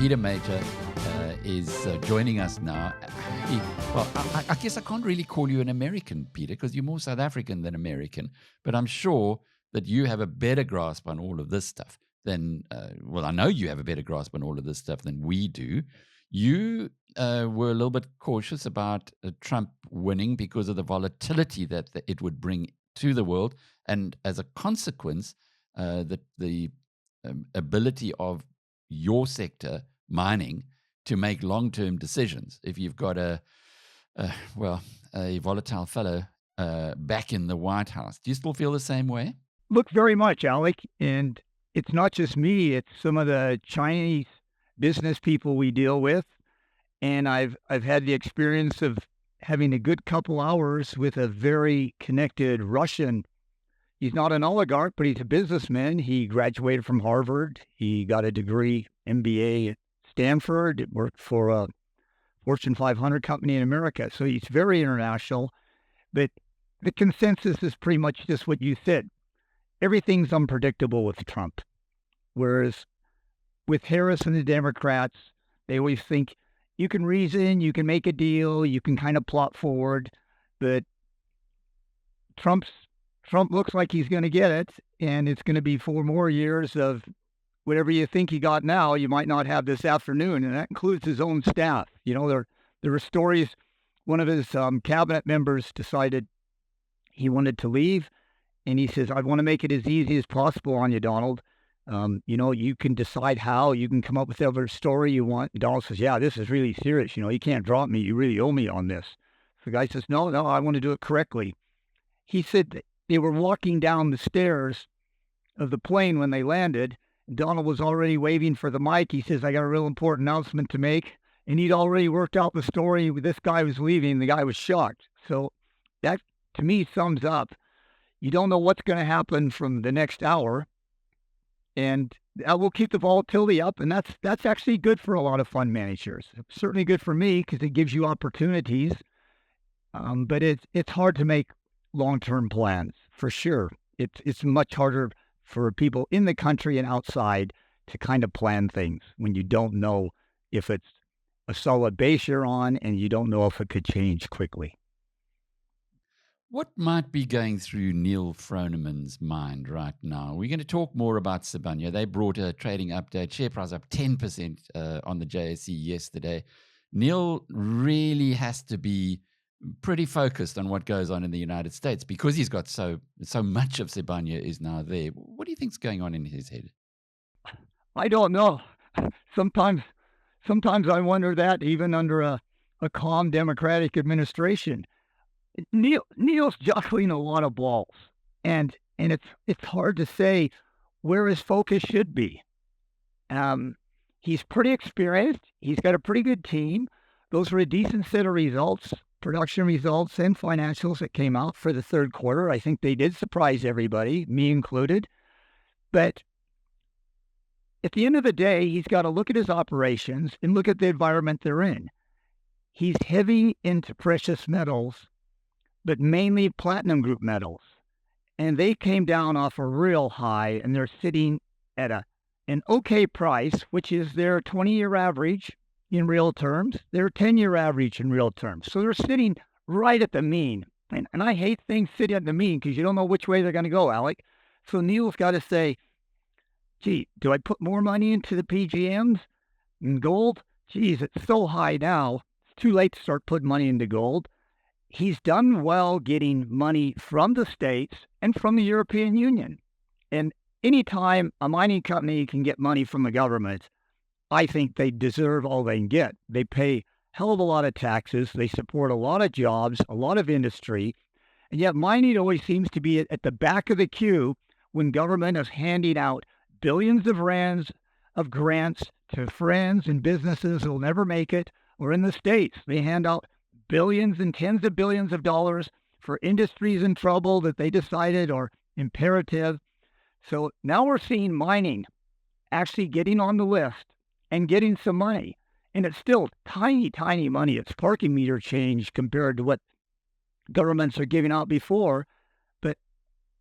Peter Major is joining us now. I guess I can't really call you an American, Peter, because you're more South African than American. But I'm sure that you have a better grasp on all of this stuff than, I know you have a better grasp on all of this stuff than we do. You were a little bit cautious about Trump winning because of the volatility that it would bring to the world. And as a consequence, the ability of your sector, mining, to make long-term decisions. If you've got a volatile fellow back in the White House, do you still feel the same way? Look, very much, Alec. And it's not just me, it's some of the Chinese business people we deal with. And I've had the experience of having a good couple hours with a very connected Russian. He's not an oligarch, but he's a businessman. He graduated from Harvard. He got a degree, MBA at Stanford. It worked for a Fortune 500 company in America. So he's very international. But the consensus is pretty much just what you said. Everything's unpredictable with Trump. Whereas with Harris and the Democrats, they always think you can reason, you can make a deal, you can kind of plot forward. But Trump looks like he's going to get it, and it's going to be 4 more years of whatever you think he got now, you might not have this afternoon, and that includes his own staff. You know, there were stories. One of his cabinet members decided he wanted to leave, and he says, "I want to make it as easy as possible on you, Donald. You can decide how. You can come up with whatever story you want." And Donald says, "Yeah, this is really serious. You can't drop me. You really owe me on this." The guy says, No, I want to do it correctly." He said that they were walking down the stairs of the plane when they landed. Donald was already waving for the mic. He says, "I got a real important announcement to make." And he'd already worked out the story. This guy was leaving. The guy was shocked. So that, to me, sums up. You don't know what's going to happen from the next hour. And that will keep the volatility up. And that's actually good for a lot of fund managers. It's certainly good for me because it gives you opportunities. But it's hard to make long-term plans, for sure. It's much harder for people in the country and outside to kind of plan things when you don't know if it's a solid base you're on and you don't know if it could change quickly. What might be going through Neil Froneman's mind right now? We're going to talk more about Sibanye. They brought a trading update, share price up 10% on the JSE yesterday. Neil really has to be pretty focused on what goes on in the United States because he's got so much of Sibanye is now there. What do you think's going on in his head? I don't know. Sometimes I wonder that even under a calm Democratic administration. Neil's juggling a lot of balls, and it's hard to say where his focus should be. He's pretty experienced. He's got a pretty good team. Those were a decent set of results. Production results and financials that came out for the third quarter. I think they did surprise everybody, me included. But at the end of the day, he's got to look at his operations and look at the environment they're in. He's heavy into precious metals, but mainly platinum group metals. And they came down off a real high, and they're sitting at an okay price, which is their 20-year average in real terms, their 10-year average in real terms. So they're sitting right at the mean. And I hate things sitting at the mean because you don't know which way they're going to go, Alec. So Neil's got to say, gee, do I put more money into the PGMs and gold? Geez, it's so high now. It's too late to start putting money into gold. He's done well getting money from the States and from the European Union. And anytime a mining company can get money from the government, I think they deserve all they can get. They pay a hell of a lot of taxes. They support a lot of jobs, a lot of industry. And yet mining always seems to be at the back of the queue when government is handing out billions of rands of grants to friends and businesses who will never make it. Or in the States, they hand out billions and tens of billions of dollars for industries in trouble that they decided are imperative. So now we're seeing mining actually getting on the list and getting some money. And it's still tiny, tiny money. It's parking meter change compared to what governments are giving out before. But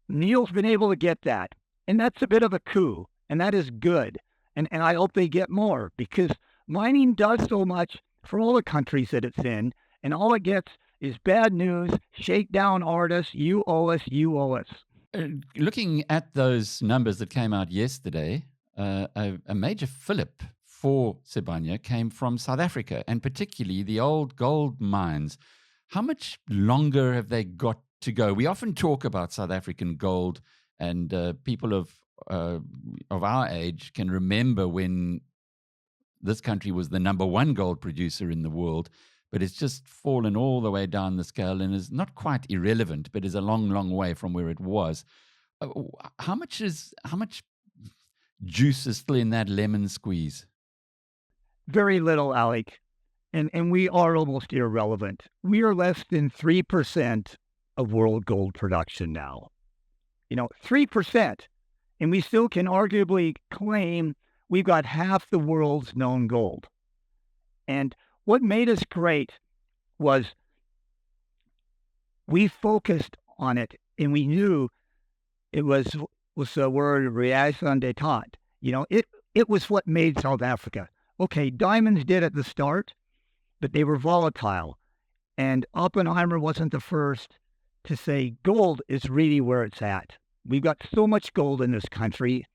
Neil's been able to get that. And that's a bit of a coup. And that is good. And I hope they get more because Mining does so much for all the countries that it's in, and all it gets is bad news, shakedown artists, you owe us, you owe us. Looking at those numbers that came out yesterday, a major fillip for Sibanye came from South Africa, and particularly the old gold mines. How much longer have they got to go? We often talk about South African gold, and people of our age can remember when this country was the number one gold producer in the world, but it's just fallen all the way down the scale and is not quite irrelevant, but is a long, long way from where it was. How much juice is still in that lemon squeeze? Very little, Alec. And we are almost irrelevant. We are less than 3% of world gold production now. 3%. And we still can arguably claim we've got half the world's known gold. And what made us great was we focused on it, and we knew it was the word raison d'etat. It was what made South Africa. Okay, diamonds did at the start, but they were volatile. And Oppenheimer wasn't the first to say gold is really where it's at. We've got so much gold in this country,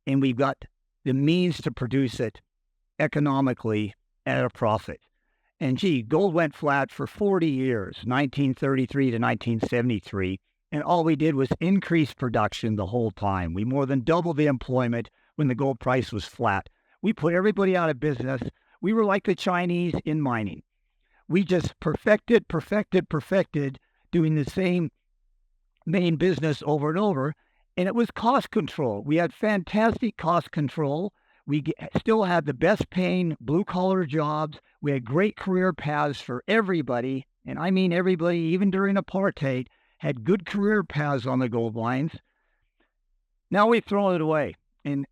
and we've got the means to produce it economically at a profit. And gold went flat for 40 years, 1933 to 1973, and all we did was increase production the whole time. We more than doubled the employment when the gold price was flat. We put everybody out of business. We were like the Chinese in mining. We just perfected, doing the same main business over and over, and it was cost control. We had fantastic cost control. We still had the best paying blue-collar jobs. We had great career paths for everybody, and I mean everybody, even during apartheid, had good career paths on the gold mines. Now we've thrown it away, and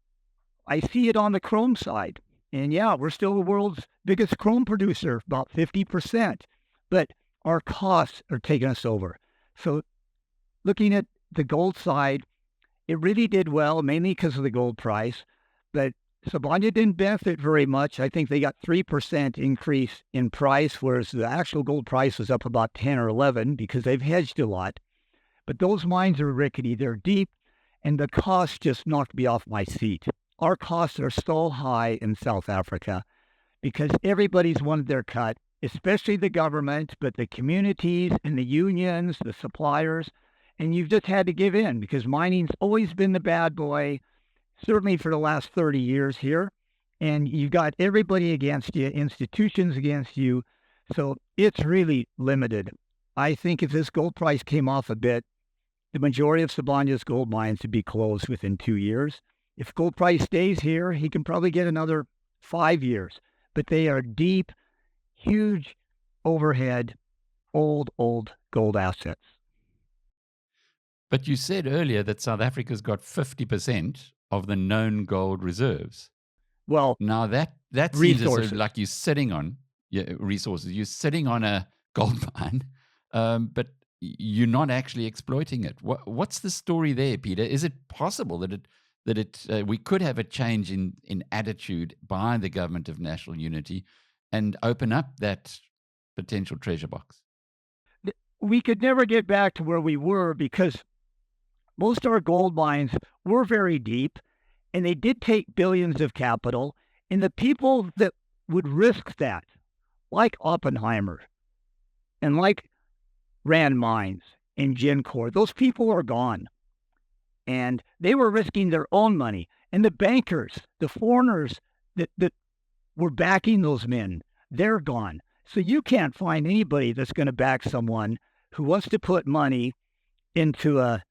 I see it on the chrome side. And yeah, we're still the world's biggest chrome producer, about 50%, but our costs are taking us over. So looking at the gold side, it really did well, mainly because of the gold price, but Sibanye didn't benefit very much. I think they got 3% increase in price, whereas the actual gold price was up about 10 or 11 because they've hedged a lot. But those mines are rickety, they're deep, and the cost just knocked me off my seat. Our costs are so high in South Africa because everybody's wanted their cut, especially the government, but the communities and the unions, the suppliers, and you've just had to give in because mining's always been the bad boy, certainly for the last 30 years here. And you've got everybody against you, institutions against you. So it's really limited. I think if this gold price came off a bit, the majority of Sibanye's gold mines would be closed within 2 years. If gold price stays here, he can probably get another 5 years. But they are deep, huge overhead, old gold assets. But you said earlier that South Africa's got 50% of the known gold reserves. Well, now that seems as though like you're sitting on resources. You're sitting on a gold mine, but you're not actually exploiting it. What's the story there, Peter? Is it possible that we could have a change in attitude by the government of national unity and open up that potential treasure box? We could never get back to where we were because most of our gold mines were very deep, and they did take billions of capital, and the people that would risk that, like Oppenheimer and like Rand Mines and Gencor, those people are gone. And they were risking their own money. And the bankers, the foreigners that were backing those men, they're gone. So you can't find anybody that's going to back someone who wants to put money into a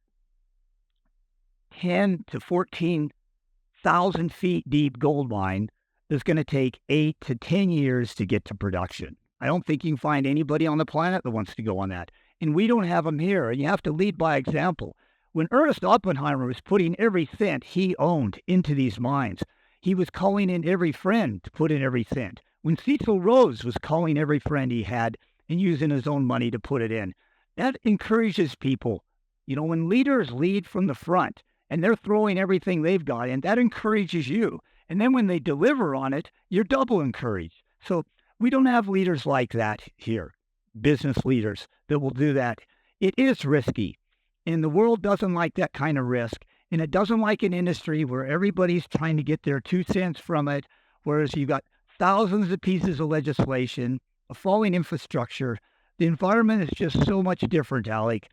10 to 14,000 feet deep gold mine that's going to take 8 to 10 years to get to production. I don't think you can find anybody on the planet that wants to go on that. And we don't have them here. And you have to lead by example. When Ernest Oppenheimer was putting every cent he owned into these mines, he was calling in every friend to put in every cent. When Cecil Rhodes was calling every friend he had and using his own money to put it in, that encourages people. When leaders lead from the front and they're throwing everything they've got in, that encourages you. And then when they deliver on it, you're double encouraged. So we don't have leaders like that here, business leaders that will do that. It is risky, and the world doesn't like that kind of risk. And it doesn't like an industry where everybody's trying to get their 2 cents from it, whereas you've got thousands of pieces of legislation, a falling infrastructure. The environment is just so much different, Alec.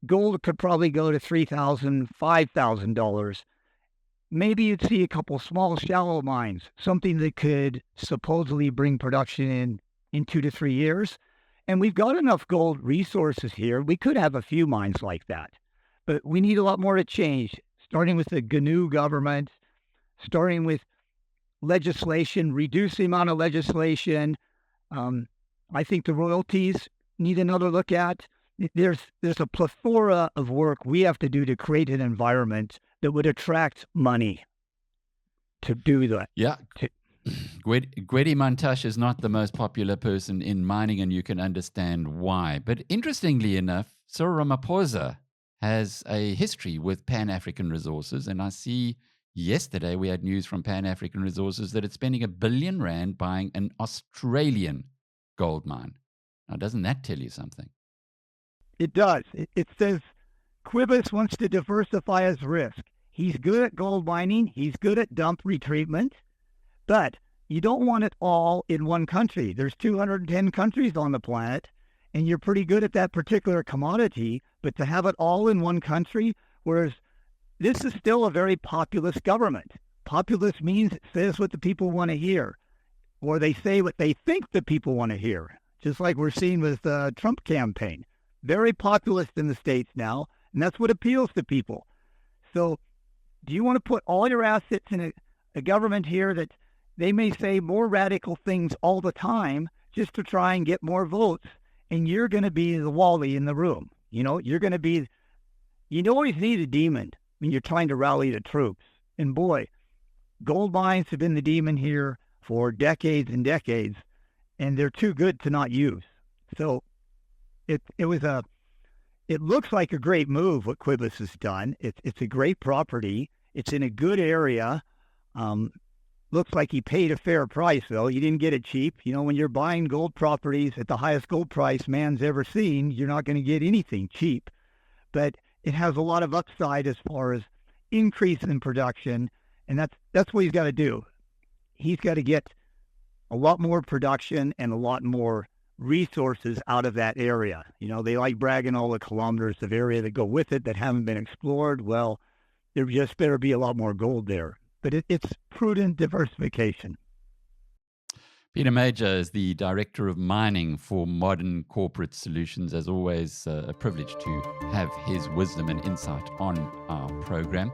Gold could probably go to $3,000, $5,000. Maybe you'd see a couple small, shallow mines, something that could supposedly bring production in 2 to 3 years. And we've got enough gold resources here. We could have a few mines like that. But we need a lot more to change, starting with the GNU government, starting with legislation, reduce the amount of legislation. I think the royalties need another look at. There's a plethora of work we have to do to create an environment that would attract money to do that. Yeah. Gwede Mantashe is not the most popular person in mining, and you can understand why. But interestingly enough, Cyril Ramaphosa has a history with PanAfrican Resources, and I see yesterday we had news from PanAfrican Resources that it's spending R1 billion buying an Australian gold mine. Now, doesn't that tell you something? It does. It says Quibus wants to diversify his risk. He's good at gold mining. He's good at dump retreatment. But you don't want it all in one country. There's 210 countries on the planet, and you're pretty good at that particular commodity. But to have it all in one country, whereas this is still a very populist government. Populist means it says what the people want to hear, or they say what they think the people want to hear, just like we're seeing with the Trump campaign. Very populist in the States now, and that's what appeals to people. So do you want to put all your assets in a government here that they may say more radical things all the time just to try and get more votes, and you're going to be the Wally in the room? You're going to be, you always need a demon when you're trying to rally the troops. And boy, gold mines have been the demon here for decades and decades, and they're too good to not use. So it looks like a great move what Quibus has done. It's a great property. It's in a good area. Looks like he paid a fair price, though. He didn't get it cheap. When you're buying gold properties at the highest gold price man's ever seen, you're not going to get anything cheap. But it has a lot of upside as far as increase in production, and that's what he's got to do. He's got to get a lot more production and a lot more resources out of that area. They like bragging all the kilometers of area that go with it that haven't been explored. Well, there just better be a lot more gold there. But it's prudent diversification. Peter Major is the Director of Mining for Modern Corporate Solutions. As always, a privilege to have his wisdom and insight on our program.